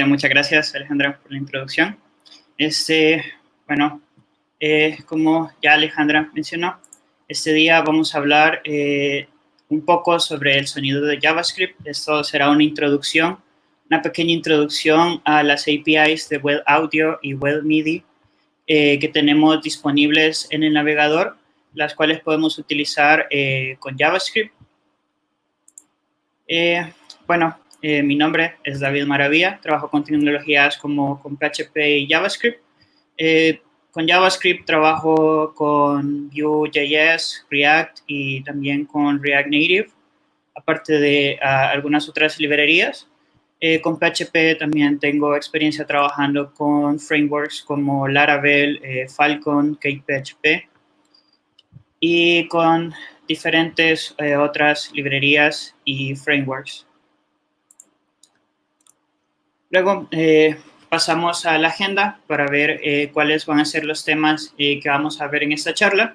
Muchas gracias, Alejandra, por la introducción. Bueno, como ya Alejandra mencionó, este día vamos a hablar un poco sobre el sonido de JavaScript. Esto será una introducción, una pequeña introducción a las APIs de Web Audio y Web MIDI que tenemos disponibles en el navegador, las cuales podemos utilizar con JavaScript. Mi nombre es David Maravilla, trabajo con tecnologías como con PHP y JavaScript. Con JavaScript trabajo con Vue.js, React y también con React Native, aparte de algunas otras librerías. Con PHP también tengo experiencia trabajando con frameworks como Laravel, Falcon, CakePHP y con diferentes otras librerías y frameworks. Luego pasamos a la agenda para ver cuáles van a ser los temas que vamos a ver en esta charla.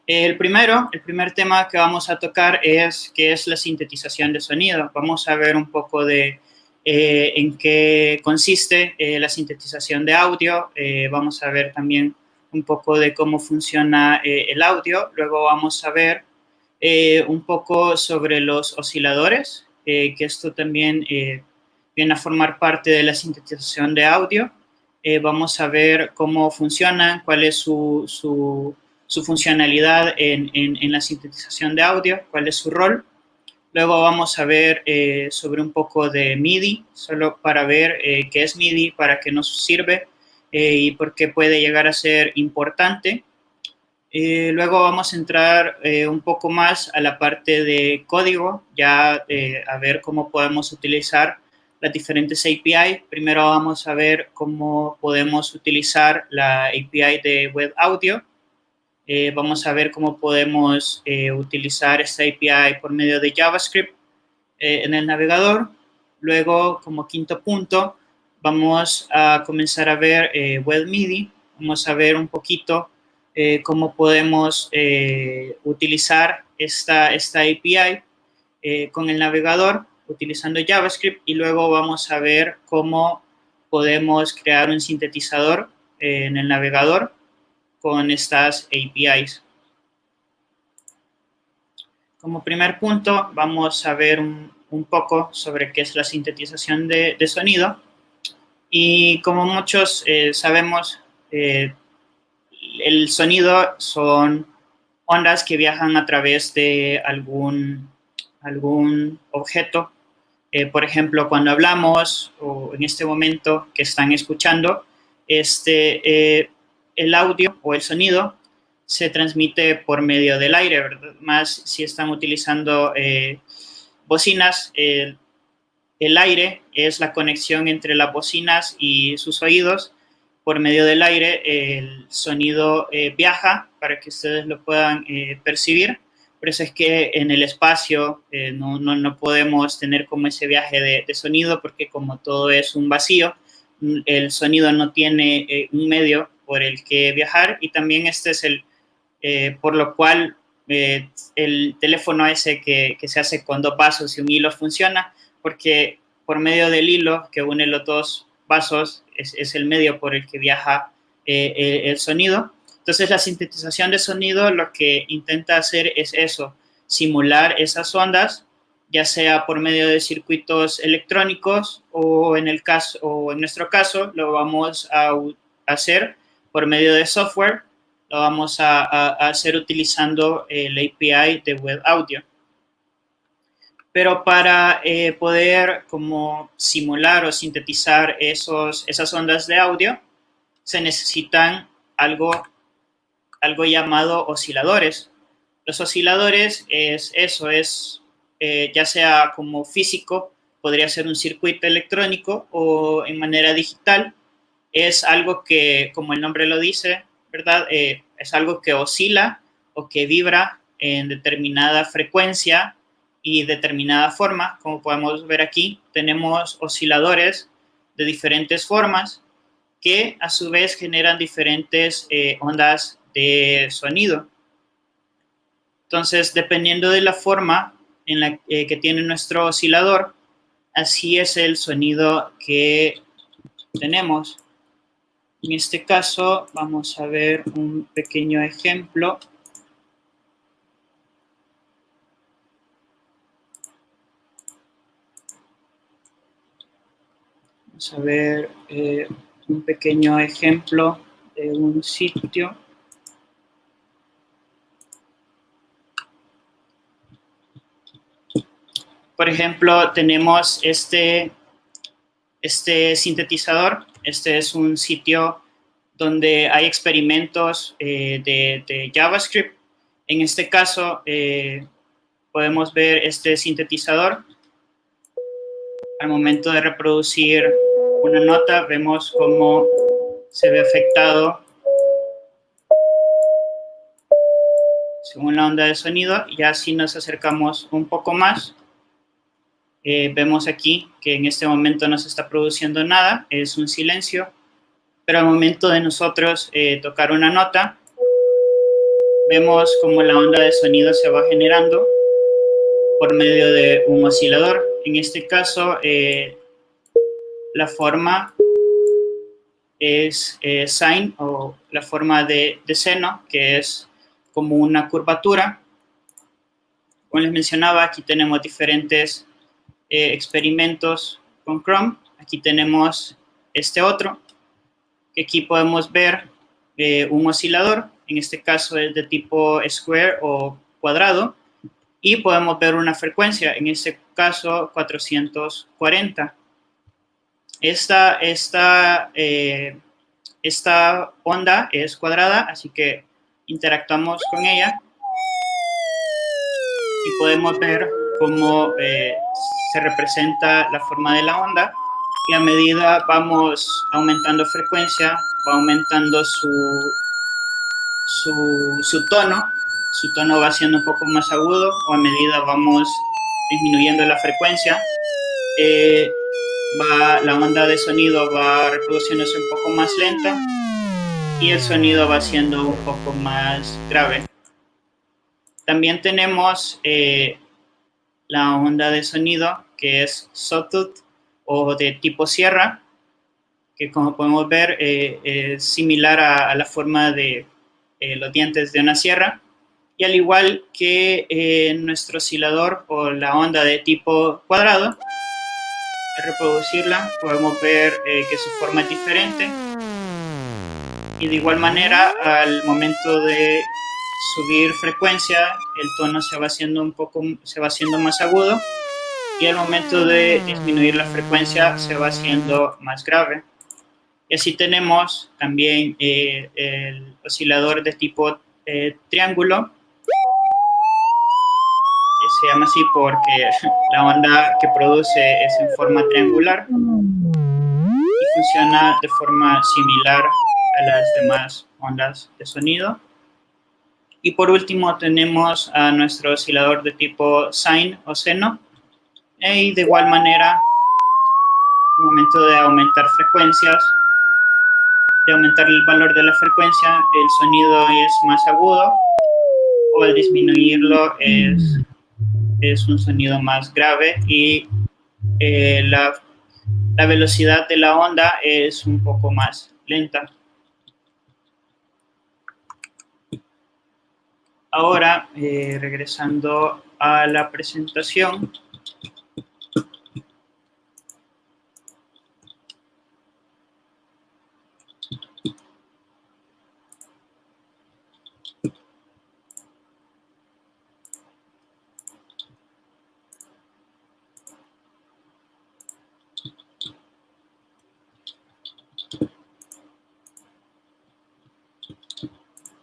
El primer tema que vamos a tocar es qué es la sintetización de sonido. Vamos a ver un poco de en qué consiste la sintetización de audio. Vamos a ver también un poco de cómo funciona el audio. Luego vamos a ver un poco sobre los osciladores, que esto también viene a formar parte de la sintetización de audio. Vamos a ver cómo funcionan, cuál es su funcionalidad en la sintetización de audio, cuál es su rol. Luego vamos a ver sobre un poco de MIDI, solo para ver qué es MIDI, para qué nos sirve y por qué puede llegar a ser importante. Luego vamos a entrar un poco más a la parte de código, ya a ver cómo podemos utilizar las diferentes API. Primero vamos a ver cómo podemos utilizar la API de Web Audio. Vamos a ver cómo podemos utilizar esta API por medio de JavaScript en el navegador. Luego, como quinto punto, vamos a comenzar a ver Web MIDI. Vamos a ver un poquito cómo podemos utilizar esta API con el navegador utilizando JavaScript, y luego vamos a ver cómo podemos crear un sintetizador en el navegador con estas APIs. Como primer punto, vamos a ver un poco sobre qué es la sintetización de sonido. Y como muchos sabemos, el sonido son ondas que viajan a través de algún objeto. Por ejemplo, cuando hablamos, o en este momento que están escuchando, el audio o el sonido se transmite por medio del aire, ¿verdad? Más si están utilizando bocinas, el aire es la conexión entre las bocinas y sus oídos. Por medio del aire el sonido viaja para que ustedes lo puedan percibir. Por eso es que en el espacio no podemos tener como ese viaje de sonido, porque como todo es un vacío, el sonido no tiene un medio por el que viajar, y también este es por lo cual el teléfono ese que se hace con dos vasos y un hilo funciona, porque por medio del hilo que une los dos vasos es el medio por el que viaja el sonido. Entonces, la sintetización de sonido lo que intenta hacer es eso, simular esas ondas, ya sea por medio de circuitos electrónicos o en nuestro caso lo vamos a hacer por medio de software. Lo vamos a hacer utilizando el API de Web Audio. Pero para poder como simular o sintetizar esas ondas de audio, se necesitan algo llamado osciladores. Los osciladores ya sea como físico, podría ser un circuito electrónico, o en manera digital, es algo que, como el nombre lo dice, ¿verdad? Es algo que oscila o que vibra en determinada frecuencia y determinada forma. Como podemos ver aquí, tenemos osciladores de diferentes formas que a su vez generan diferentes ondas de sonido. Entonces, dependiendo de la forma en la que tiene nuestro oscilador, así es el sonido que tenemos. En este caso, vamos a ver un pequeño ejemplo. Vamos a ver un pequeño ejemplo de un sitio. Por ejemplo, tenemos este sintetizador. Este es un sitio donde hay experimentos de JavaScript. En este caso, podemos ver este sintetizador. Al momento de reproducir una nota, vemos cómo se ve afectado según la onda de sonido. Y así nos acercamos un poco más. Vemos aquí que en este momento no se está produciendo nada, es un silencio, pero al momento de nosotros tocar una nota, vemos cómo la onda de sonido se va generando por medio de un oscilador. En este caso, la forma es sine, o la forma de seno, que es como una curvatura. Como les mencionaba, aquí tenemos diferentes experimentos con Chrome. Aquí tenemos este otro, que aquí podemos ver un oscilador, en este caso es de tipo square o cuadrado, y podemos ver una frecuencia, en este caso 440. Esta onda es cuadrada, así que interactuamos con ella y podemos ver cómo se representa la forma de la onda, y a medida vamos aumentando frecuencia, va aumentando su tono va siendo un poco más agudo, o a medida vamos disminuyendo la frecuencia, la onda de sonido va reproduciéndose un poco más lenta y el sonido va siendo un poco más grave. También tenemos la onda de sonido que es sawtooth o de tipo sierra, que como podemos ver es similar a la forma de los dientes de una sierra, y al igual que nuestro oscilador o la onda de tipo cuadrado, al reproducirla podemos ver que su forma es diferente, y de igual manera al momento de subir frecuencia el tono se va haciendo más agudo, y al momento de disminuir la frecuencia se va haciendo más grave. Y así tenemos también el oscilador de tipo triángulo, que se llama así porque la onda que produce es en forma triangular y funciona de forma similar a las demás ondas de sonido. Y por último tenemos a nuestro oscilador de tipo sine o seno, y de igual manera, al momento de aumentar frecuencias, de aumentar el valor de la frecuencia, el sonido es más agudo, o al disminuirlo es un sonido más grave, y la velocidad de la onda es un poco más lenta. Ahora, regresando a la presentación,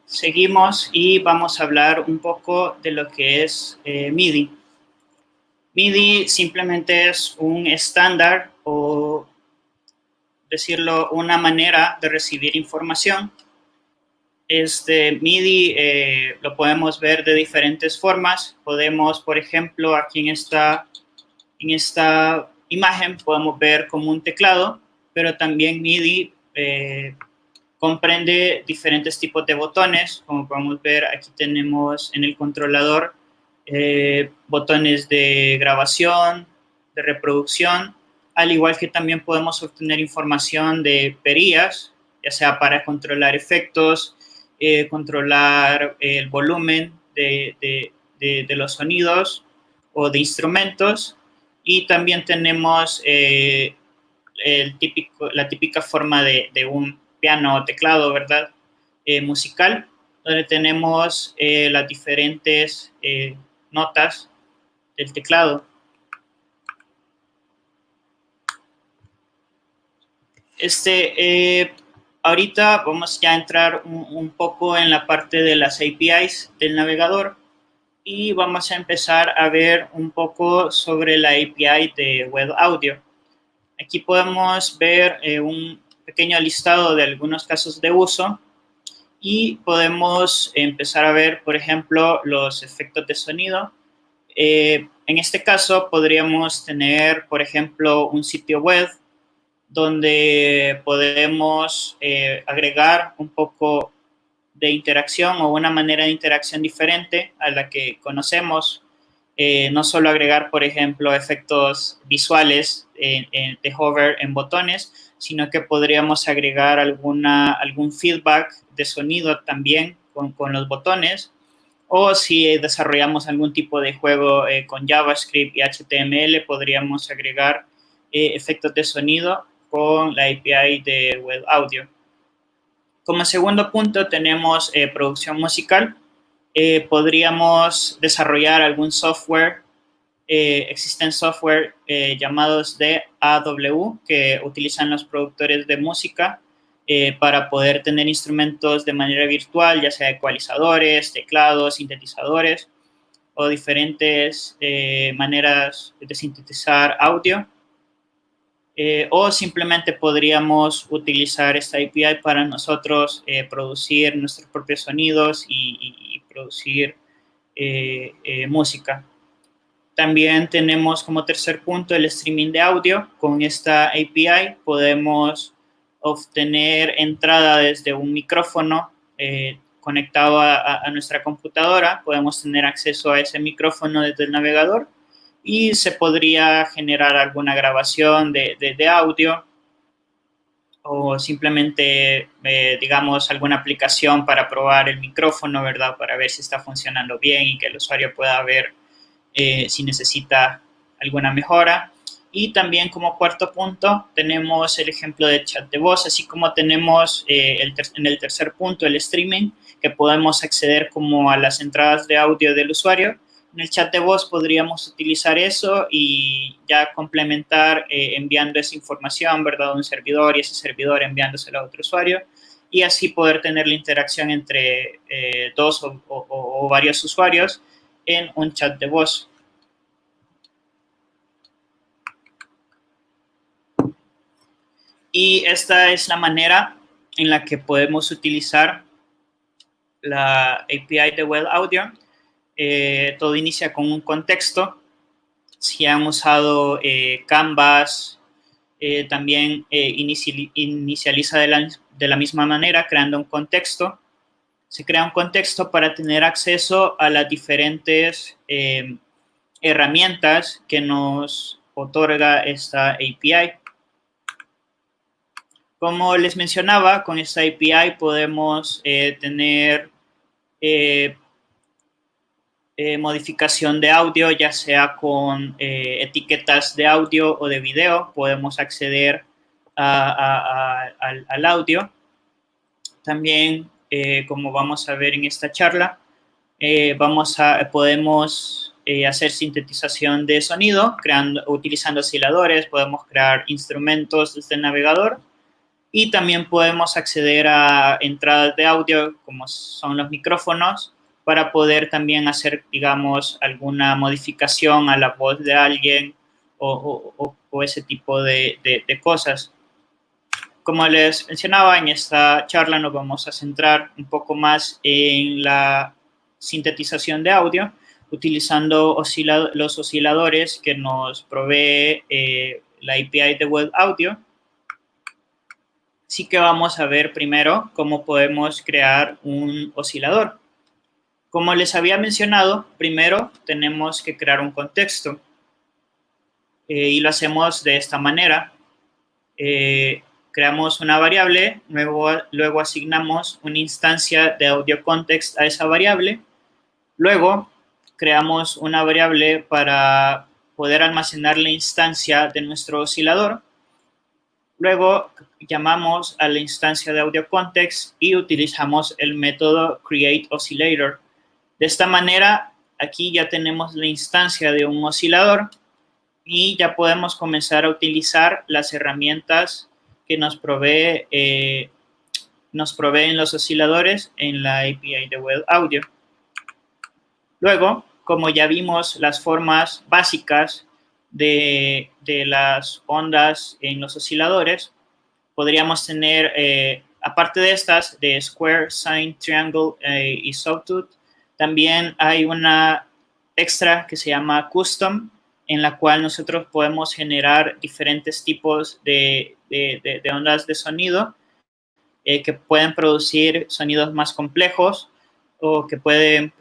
seguimos y vamos a hablar un poco de lo que es MIDI. MIDI simplemente es un estándar, o decirlo, una manera de recibir información. MIDI lo podemos ver de diferentes formas. Podemos, por ejemplo, aquí en esta imagen podemos ver como un teclado, pero también MIDI comprende diferentes tipos de botones. Como podemos ver, aquí tenemos en el controlador botones de grabación, de reproducción, al igual que también podemos obtener información de perías, ya sea para controlar efectos, controlar el volumen de los sonidos o de instrumentos, y también tenemos la típica forma de un piano o teclado, ¿verdad? Musical, donde tenemos las diferentes notas del teclado. Ahorita vamos ya a entrar un poco en la parte de las APIs del navegador y vamos a empezar a ver un poco sobre la API de Web Audio. Aquí podemos ver un pequeño listado de algunos casos de uso y podemos empezar a ver, por ejemplo, los efectos de sonido. En este caso podríamos tener, por ejemplo, un sitio web donde podemos agregar un poco de interacción o una manera de interacción diferente a la que conocemos. No solo agregar, por ejemplo, efectos visuales de hover en botones, sino que podríamos agregar algún feedback de sonido también con los botones, o si desarrollamos algún tipo de juego con JavaScript y HTML, podríamos agregar efectos de sonido con la API de Web Audio. Como segundo punto tenemos producción musical. Podríamos desarrollar algún software, existen software llamados DAW que utilizan los productores de música para poder tener instrumentos de manera virtual, ya sea ecualizadores, teclados, sintetizadores o diferentes maneras de sintetizar audio. O simplemente podríamos utilizar esta API para nosotros producir nuestros propios sonidos y producir música. También tenemos como tercer punto el streaming de audio. Con esta API podemos obtener entrada desde un micrófono conectado a nuestra computadora. Podemos tener acceso a ese micrófono desde el navegador y se podría generar alguna grabación de audio o simplemente, digamos, alguna aplicación para probar el micrófono, ¿verdad? Para ver si está funcionando bien y que el usuario pueda ver si necesita alguna mejora. Y también como cuarto punto tenemos el ejemplo de chat de voz, así como tenemos en el tercer punto el streaming, que podemos acceder como a las entradas de audio del usuario. En el chat de voz podríamos utilizar eso y ya complementar enviando esa información, ¿verdad? A un servidor y ese servidor enviándoselo a otro usuario y así poder tener la interacción entre dos o varios usuarios en un chat de voz. Y esta es la manera en la que podemos utilizar la API de Web Audio. Todo inicia con un contexto. Si han usado Canvas, también inicializa de la misma manera, creando un contexto. Se crea un contexto para tener acceso a las diferentes herramientas que nos otorga esta API. Como les mencionaba, con esta API podemos tener modificación de audio, ya sea con etiquetas de audio o de video. Podemos acceder al audio. También, como vamos a ver en esta charla, podemos hacer sintetización de sonido utilizando osciladores. Podemos crear instrumentos desde el navegador. Y también podemos acceder a entradas de audio, como son los micrófonos, para poder también hacer, digamos, alguna modificación a la voz de alguien o ese tipo de cosas. Como les mencionaba, en esta charla nos vamos a centrar un poco más en la sintetización de audio, utilizando los osciladores que nos provee la API de Web Audio. Así que vamos a ver primero cómo podemos crear un oscilador. Como les había mencionado, primero tenemos que crear un contexto. y lo hacemos de esta manera. Creamos una variable, luego asignamos una instancia de audio context a esa variable, luego creamos una variable para poder almacenar la instancia de nuestro oscilador, luego llamamos a la instancia de audio context y utilizamos el método createOscillator. De esta manera, aquí ya tenemos la instancia de un oscilador y ya podemos comenzar a utilizar las herramientas que nos proveen los osciladores en la API de Web Audio. Luego, como ya vimos las formas básicas de las ondas en los osciladores, podríamos tener, aparte de estas, de Square, Sine, Triangle y Sawtooth, también hay una extra que se llama Custom, en la cual nosotros podemos generar diferentes tipos de ondas de sonido que pueden producir sonidos más complejos o que pueden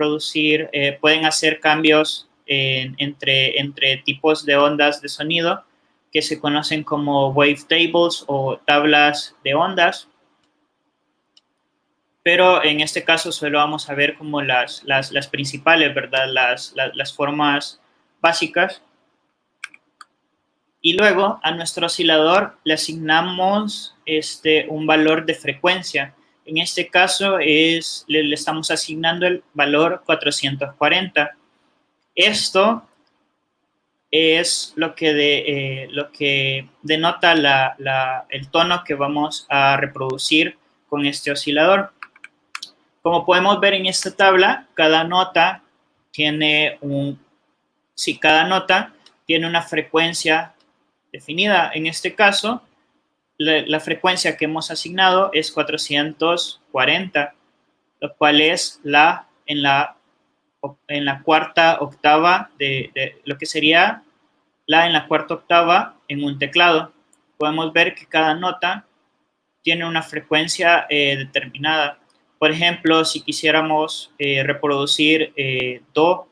hacer cambios entre tipos de ondas de sonido que se conocen como wavetables o tablas de ondas. Pero en este caso solo vamos a ver como las principales, ¿verdad? Las formas básicas. Y luego a nuestro oscilador le asignamos un valor de frecuencia. En este caso le estamos asignando el valor 440. Esto es lo que denota el tono que vamos a reproducir con este oscilador. Como podemos ver en esta tabla, cada nota tiene una frecuencia definida. En este caso, la frecuencia que hemos asignado es 440, lo cual es en la cuarta octava de lo que sería en la cuarta octava en un teclado. Podemos ver que cada nota tiene una frecuencia determinada. Por ejemplo, si quisiéramos reproducir Do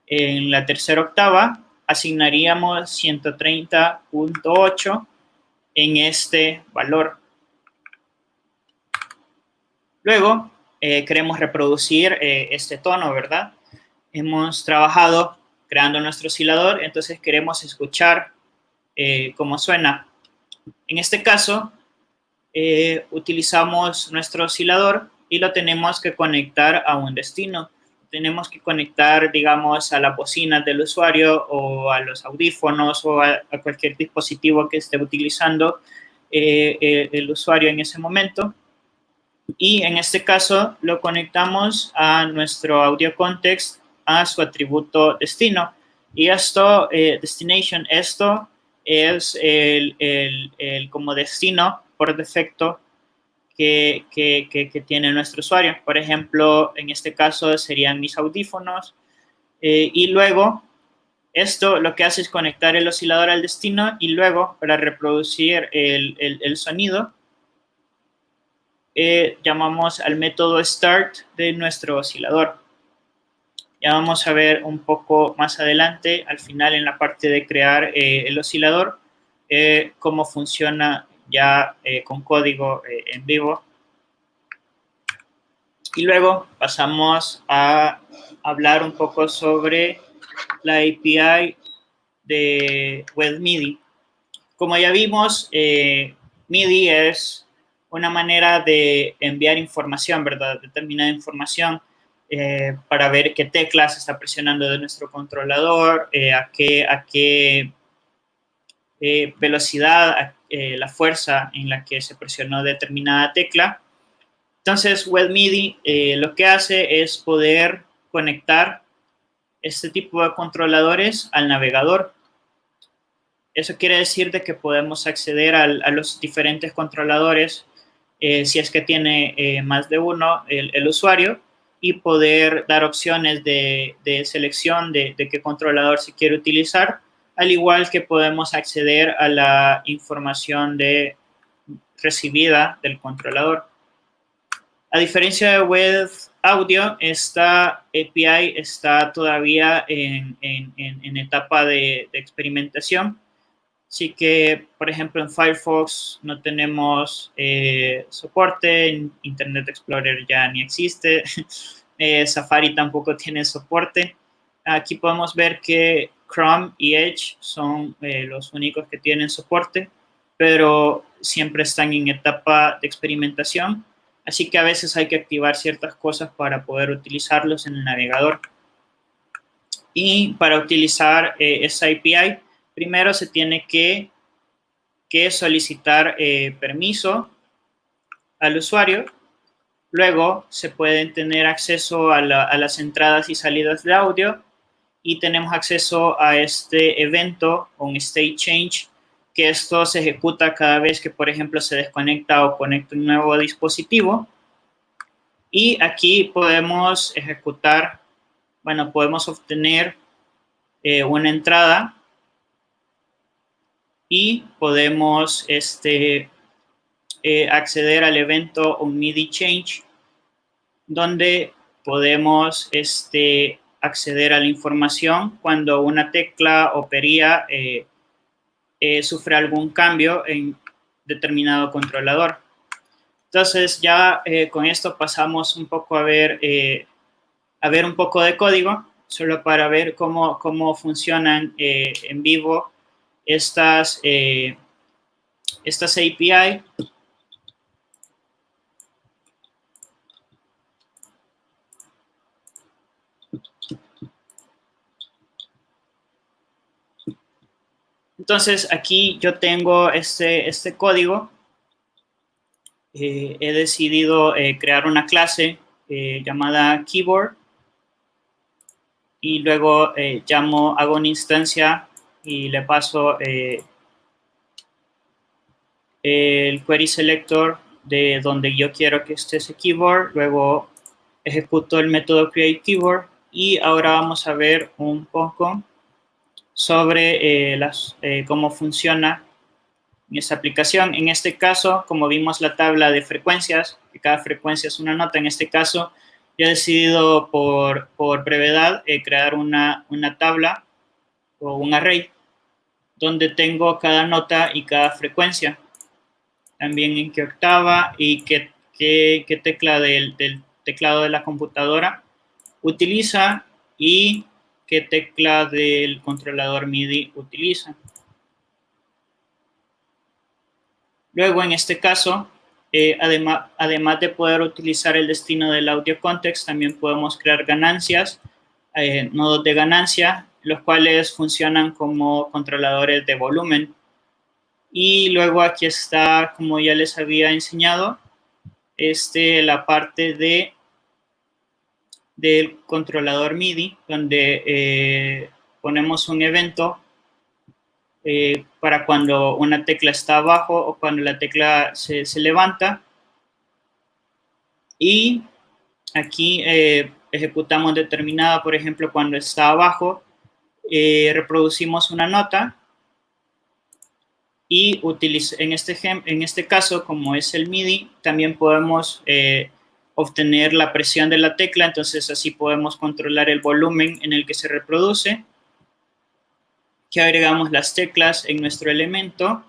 en la tercera octava, asignaríamos 130.8 en este valor. Luego, queremos reproducir este tono, ¿verdad? Hemos trabajado creando nuestro oscilador, entonces queremos escuchar cómo suena. En este caso, utilizamos nuestro oscilador y lo tenemos que conectar a un destino. Tenemos que conectar, digamos, a la bocina del usuario o a los audífonos o a cualquier dispositivo que esté utilizando el usuario en ese momento. Y en este caso lo conectamos a nuestro audio context, a su atributo destino. Y esto, destination, esto es como destino por defecto que tiene nuestro usuario. Por ejemplo, en este caso serían mis audífonos. Y luego, esto lo que hace es conectar el oscilador al destino y luego, para reproducir el sonido, llamamos al método start de nuestro oscilador. Ya vamos a ver un poco más adelante, al final en la parte de crear el oscilador, cómo funciona ya con código en vivo. Y luego pasamos a hablar un poco sobre la API de Web MIDI. Como ya vimos, MIDI es una manera de enviar información, ¿verdad? Determinada información para ver qué teclas está presionando de nuestro controlador, a qué velocidad, la fuerza en la que se presionó determinada tecla. Entonces, Web MIDI lo que hace es poder conectar este tipo de controladores al navegador. Eso quiere decir de que podemos acceder a los diferentes controladores si es que tiene más de uno el usuario y poder dar opciones de selección de qué controlador se quiere utilizar, al igual que podemos acceder a la información recibida del controlador. A diferencia de Web Audio, esta API está todavía en etapa de experimentación Así que, por ejemplo, en Firefox no tenemos soporte, en Internet Explorer ya ni existe, Safari tampoco tiene soporte. Aquí podemos ver que Chrome y Edge son los únicos que tienen soporte, pero siempre están en etapa de experimentación, así que a veces hay que activar ciertas cosas para poder utilizarlos en el navegador. Y para utilizar esa API, primero se tiene que solicitar permiso al usuario. Luego se pueden tener acceso a las entradas y salidas de audio y tenemos acceso a este evento, un state change, que esto se ejecuta cada vez que, por ejemplo, se desconecta o conecta un nuevo dispositivo. Y aquí podemos ejecutar, bueno, podemos obtener una entrada y podemos acceder al evento un MIDI change, donde podemos acceder a la información cuando una tecla o perilla sufre algún cambio en determinado controlador. Entonces ya con esto pasamos un poco a ver un poco de código, solo para ver cómo funcionan en vivo estas API. Entonces aquí yo tengo este código. He decidido crear una clase llamada keyboard y luego hago una instancia y le paso el query selector de donde yo quiero que esté ese keyboard. Luego ejecuto el método create keyboard y ahora vamos a ver un poco sobre cómo funciona en esta aplicación. En este caso, como vimos la tabla de frecuencias, que cada frecuencia es una nota, en este caso yo he decidido por brevedad crear una tabla o un array donde tengo cada nota y cada frecuencia. También en qué octava y qué tecla del teclado de la computadora utiliza y qué tecla del controlador MIDI utiliza. Luego, en este caso, además de poder utilizar el destino del audio context, también podemos crear ganancias, nodos de ganancia, los cuales funcionan como controladores de volumen. Y luego aquí está, como ya les había enseñado, la parte del controlador MIDI, donde ponemos un evento para cuando una tecla está abajo o cuando la tecla se levanta. Y aquí ejecutamos determinada, por ejemplo, cuando está abajo, reproducimos una nota y en este caso, como es el MIDI, también podemos obtener la presión de la tecla, entonces así podemos controlar el volumen en el que se reproduce. Que agregamos las teclas en nuestro elemento.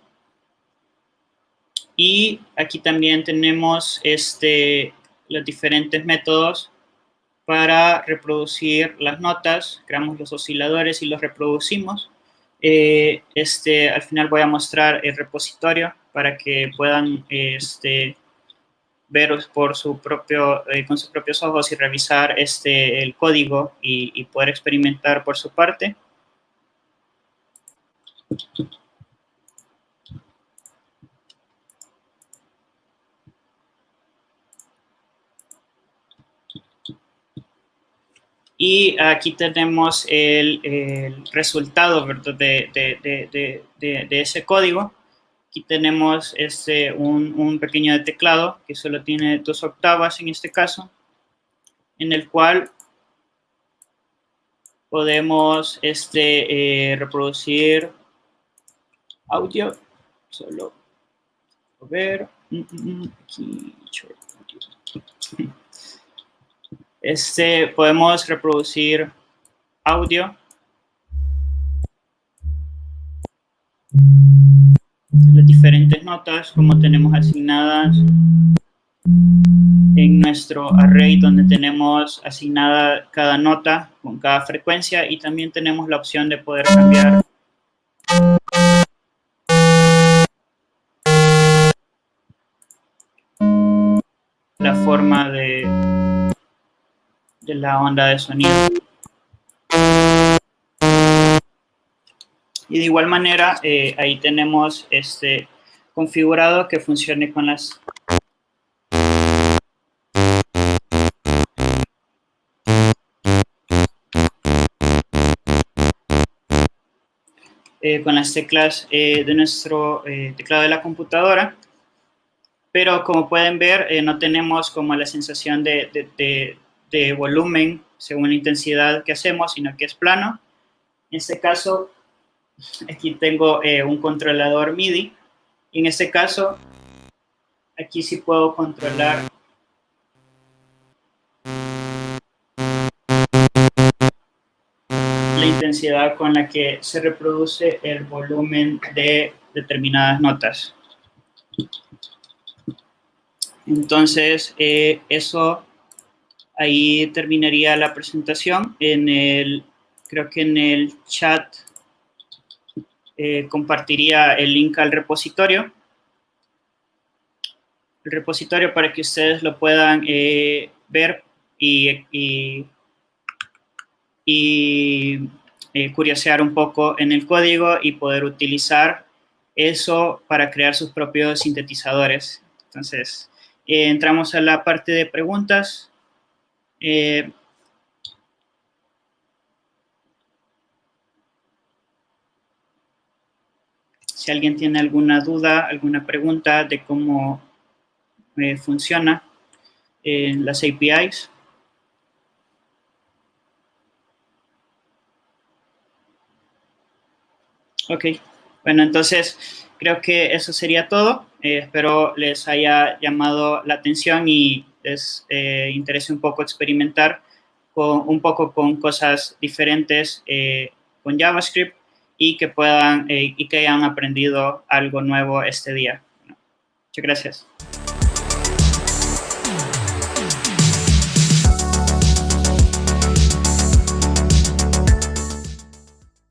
Y aquí también tenemos los diferentes métodos para reproducir las notas. Creamos los osciladores y los reproducimos. Al final voy a mostrar el repositorio para que puedan ver con sus propios ojos y revisar el código y poder experimentar por su parte. Y aquí tenemos el resultado, ¿verdad? de ese código. Aquí tenemos un pequeño teclado que solo tiene 2 octavas en este caso, en el cual podemos reproducir audio. Solo a ver. Aquí, podemos reproducir audio. las diferentes notas, como tenemos asignadas en nuestro array, donde tenemos asignada cada nota con cada frecuencia, y también tenemos la opción de poder cambiar la forma de la onda de sonido. Y de igual manera, ahí tenemos configurado que funcione con las teclas de nuestro teclado de la computadora. Pero como pueden ver, no tenemos como la sensación de volumen según la intensidad que hacemos, sino que es plano. En este caso, aquí tengo un controlador MIDI. Y en este caso, aquí sí puedo controlar la intensidad con la que se reproduce el volumen de determinadas notas. Entonces, eso ahí terminaría la presentación. Creo que en el chat compartiría el link al repositorio. El repositorio para que ustedes lo puedan ver y curiosear un poco en el código y poder utilizar eso para crear sus propios sintetizadores. Entonces, entramos a la parte de preguntas. Si alguien tiene alguna duda, alguna pregunta de cómo funciona las APIs. Ok, bueno, entonces creo que eso sería todo. Espero les haya llamado la atención y les interese un poco experimentar un poco con cosas diferentes con JavaScript y que puedan y que hayan aprendido algo nuevo este día. Bueno, muchas gracias.